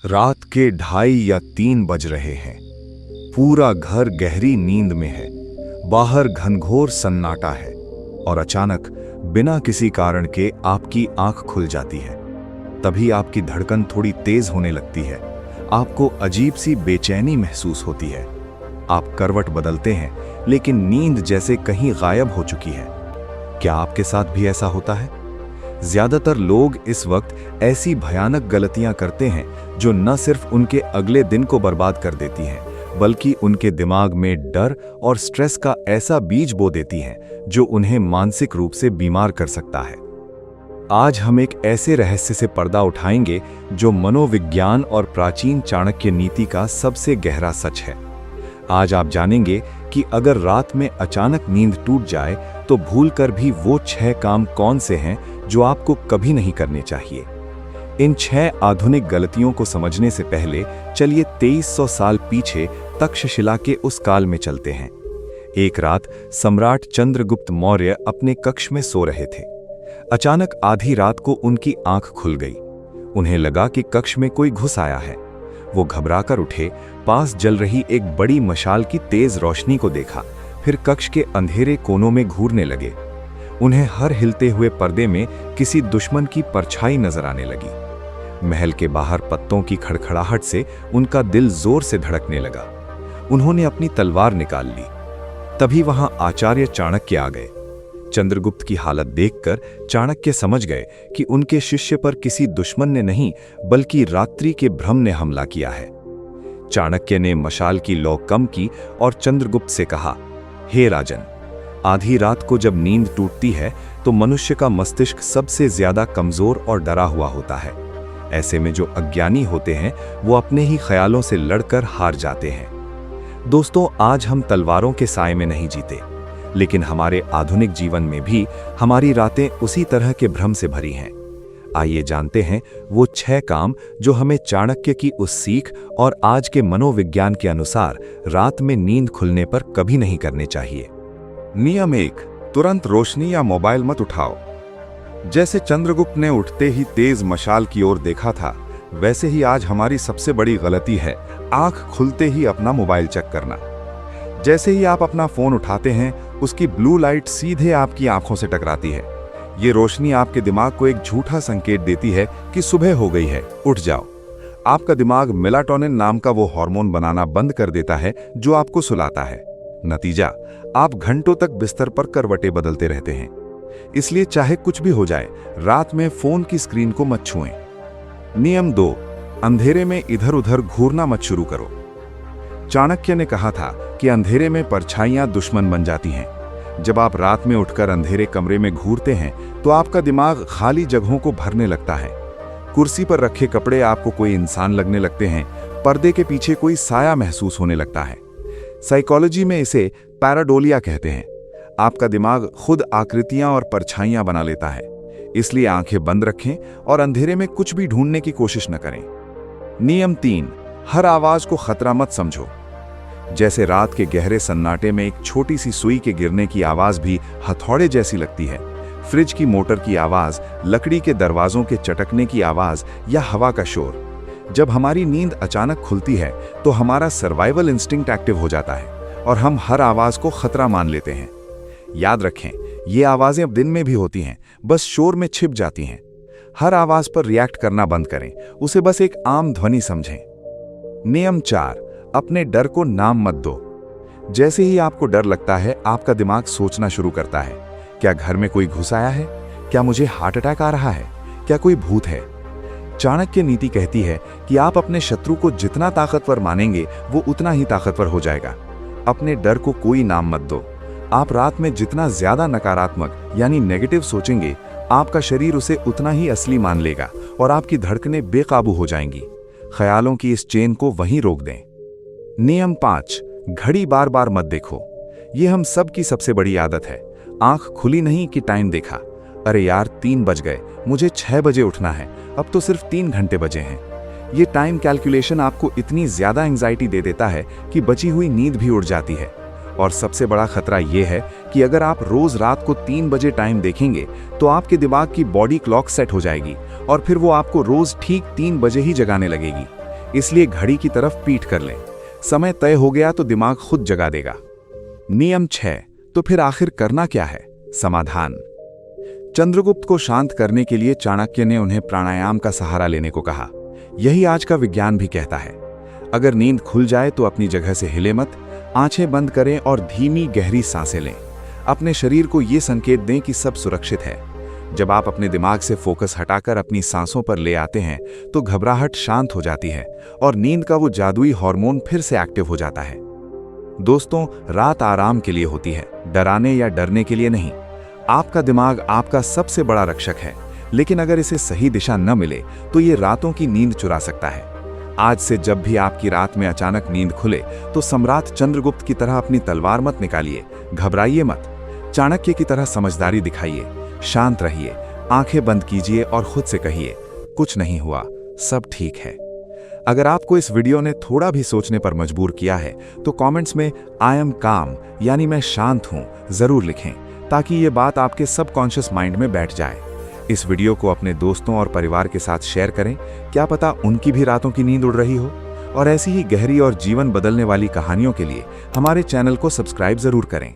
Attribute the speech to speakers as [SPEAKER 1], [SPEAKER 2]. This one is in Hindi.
[SPEAKER 1] रात के 2:30 या 3 बज रहे हैं। पूरा घर गहरी नींद में है। बाहर घनघोर सन्नाटा है और अचानक बिना किसी कारण के आपकी आंख खुल जाती है। तभी आपकी धड़कन थोड़ी तेज होने लगती है। आपको अजीब सी बेचैनी महसूस होती है। आप करवट बदलते हैं, लेकिन नींद जैसे कहीं गायब हो चुकी है। क्या आपके साथ भी ऐसा होता है? ज्यादातर लोग इस वक्त ऐसी भयानक गलतियां करते हैं जो न सिर्फ उनके अगले दिन को बर्बाद कर देती हैं, बल्कि उनके दिमाग में डर और स्ट्रेस का ऐसा बीज बो देती हैं जो उन्हें मानसिक रूप से बीमार कर सकता है। आज हम एक ऐसे रहस्य से पर्दा उठाएंगे जो मनोविज्ञान और प्राचीन चाणक्य नीति का सबसे गहरा सच है। आज आप जानेंगे कि अगर रात में अचानक नींद टूट जाए तो भूलकर भी वो 6 काम कौन से हैं जो आपको कभी नहीं करने चाहिए। इन 6 आधुनिक गलतियों को समझने से पहले चलिए 2300 साल पीछे तक्षशिला के उस काल में चलते हैं। एक रात सम्राट चंद्रगुप्त मौर्य अपने कक्ष में सो रहे थे। अचानक आधी रात को उनकी आंख खुल गई। उन्हें लगा कि कक्ष में कोई घुस आया है। वो घबराकर उठे, पास जल रही एक बड़ी मशाल की तेज रोशनी को देखा, फिर कक्ष के अंधेरे कोनों में घूरने लगे। उन्हें हर हिलते हुए पर्दे में किसी दुश्मन की परछाई नजर आने लगी। महल के बाहर पत्तों की खड़खड़ाहट से उनका दिल जोर से धड़कने लगा। उन्होंने अपनी तलवार निकाल ली। तभी वहां आचार्य चाणक्य आ गए। चंद्रगुप्त की हालत देखकर चाणक्य समझ गए कि उनके शिष्य पर किसी दुश्मन ने नहीं, बल्कि रात्रि के भ्रम ने हमला किया है। चाणक्य ने मशाल की लौ कम की और चंद्रगुप्त से कहा, हे राजन, आधी रात को जब नींद टूटती है तो मनुष्य का मस्तिष्क सबसे ज्यादा कमजोर और डरा हुआ होता है। ऐसे में जो अज्ञानी होते हैं वो अपने ही ख्यालों से लड़कर हार जाते हैं। दोस्तों, आज हम तलवारों के साए में नहीं जीते, लेकिन हमारे आधुनिक जीवन में भी हमारी रातें उसी तरह के भ्रम से भरी हैं। आइए जानते हैं वो 6 काम जो हमें चाणक्य की उस सीख और आज के मनोविज्ञान के अनुसार रात में नींद खुलने पर कभी नहीं करने चाहिए।
[SPEAKER 2] नियम 1, तुरंत रोशनी या मोबाइल मत उठाओ। जैसे चंद्रगुप्त ने उठते ही तेज मशाल की ओर देखा था, वैसे ही आज हमारी सबसे बड़ी गलती है आंख खुलते ही अपना मोबाइल चेक करना। जैसे ही आप अपना फोन उठाते हैं, उसकी ब्लू लाइट सीधे आपकी आंखों से टकराती है। ये रोशनी आपके दिमाग को एक झूठा संकेत देती है कि सुबह हो गई है, उठ जाओ। आपका दिमाग मेलाटोनिन नाम का वो हार्मोन बनाना बंद कर देता है जो आपको सुलाता है। नतीजा, आप घंटों तक बिस्तर पर करवटें बदलते रहते हैं। इसलिए चाहे कुछ भी हो जाए, रात में फोन की स्क्रीन को मत छुएं। नियम 2, अंधेरे में इधर उधर घूरना मत शुरू करो। चाणक्य ने कहा था कि अंधेरे में परछाइयां दुश्मन बन जाती हैं। जब आप रात में उठकर अंधेरे कमरे में घूरते हैं तो आपका दिमाग खाली जगहों को भरने लगता है। कुर्सी पर रखे कपड़े आपको कोई इंसान लगने लगते हैं। पर्दे के पीछे कोई साया महसूस होने लगता है। साइकोलॉजी में इसे पैराडोलिया कहते हैं। आपका दिमाग खुद आकृतियां और परछाइयां बना लेता है। इसलिए आंखें बंद रखें और अंधेरे में कुछ भी ढूंढने की कोशिश न करें। नियम 3, हर आवाज को खतरा मत समझो। जैसे रात के गहरे सन्नाटे में एक छोटी सी सुई के गिरने की आवाज भी हथौड़े जैसी लगती है, फ्रिज की मोटर की आवाज, लकड़ी के दरवाजों के चटकने की आवाज या हवा का शोर, जब हमारी नींद अचानक खुलती है तो हमारा सर्वाइवल इंस्टिंक्ट एक्टिव हो जाता है और हम हर आवाज को खतरा मान लेते हैं। याद रखें, ये आवाजें अब दिन में भी होती हैं, बस शोर में छिप जाती हैं। हर आवाज पर रिएक्ट करना बंद करें, उसे बस एक आम ध्वनि समझें। नियम 4, अपने डर को नाम मत दो। जैसे ही आपको डर लगता है, आपका दिमाग सोचना शुरू करता है, क्या घर में कोई घुस आया है? क्या मुझे हार्ट अटैक आ रहा है? क्या कोई भूत है? चाणक्य नीति कहती है कि आप अपने शत्रु को जितना ताकतवर मानेंगे, वो उतना ही ताकतवर हो जाएगा। अपने डर को कोई नाम मत दो। आप रात में जितना ज्यादा नकारात्मक यानी नेगेटिव सोचेंगे, आपका शरीर उसे उतना ही असली मान लेगा और आपकी धड़कनें बेकाबू हो जाएंगी। ख्यालों की इस चेन को वहीं रोक दें। नियम 5, घड़ी बार बार मत देखो। ये हम सब की सबसे बड़ी आदत है। आंख खुली नहीं कि टाइम देखा, अरे यार 3 बज गए, मुझे 6 बजे उठना है, अब तो सिर्फ 3 घंटे बजे हैं। ये टाइम कैलकुलेशन आपको इतनी ज्यादा एंजाइटी दे देता है कि बची हुई नींद भी उड़ जाती है। और सबसे बड़ा खतरा यह है कि अगर आप रोज रात को 3 बजे टाइम देखेंगे तो आपके दिमाग की बॉडी क्लॉक सेट हो जाएगी और फिर वो आपको रोज ठीक 3 बजे ही जगाने लगेगी। इसलिए घड़ी की तरफ पीठ कर लें। समय तय हो गया तो दिमाग खुद जगा देगा। नियम 6। तो फिर आखिर करना क्या है? समाधान। चंद्रगुप्त को शांत करने के लिए चाणक्य ने उन्हें प्राणायाम का सहारा लेने को कहा। यही आज का विज्ञान भी कहता है। अगर नींद खुल जाए तो अपनी जगह से हिले मत, आंखें बंद करें और धीमी गहरी सांसें लें। अपने शरीर को ये संकेत दें कि सब सुरक्षित है। जब आप अपने दिमाग से फोकस हटाकर अपनी सांसों पर ले आते हैं तो घबराहट शांत हो जाती है और नींद का वो जादुई हार्मोन फिर से एक्टिव हो जाता है। दोस्तों, रात आराम के लिए होती है, डराने या डरने के लिए नहीं। आपका दिमाग आपका सबसे बड़ा रक्षक है, लेकिन अगर इसे सही दिशा न मिले तो ये रातों की नींद चुरा सकता है। आज से जब भी आपकी रात में अचानक नींद खुले तो सम्राट चंद्रगुप्त की तरह अपनी तलवार मत निकालिए, घबराइए मत। चाणक्य की तरह समझदारी दिखाइए, शांत रहिए, आंखें बंद कीजिए और खुद से कहिए, कुछ नहीं हुआ, सब ठीक है। अगर आपको इस वीडियो ने थोड़ा भी सोचने पर मजबूर किया है तो कमेंट्स में आई एम काम यानी मैं शांत हूं जरूर लिखें, ताकि ये बात आपके सबकॉन्शियस माइंड में बैठ जाए। इस वीडियो को अपने दोस्तों और परिवार के साथ शेयर करें, क्या पता उनकी भी रातों की नींद उड़ रही हो। और ऐसी ही गहरी और जीवन बदलने वाली कहानियों के लिए हमारे चैनल को सब्सक्राइब जरूर करें।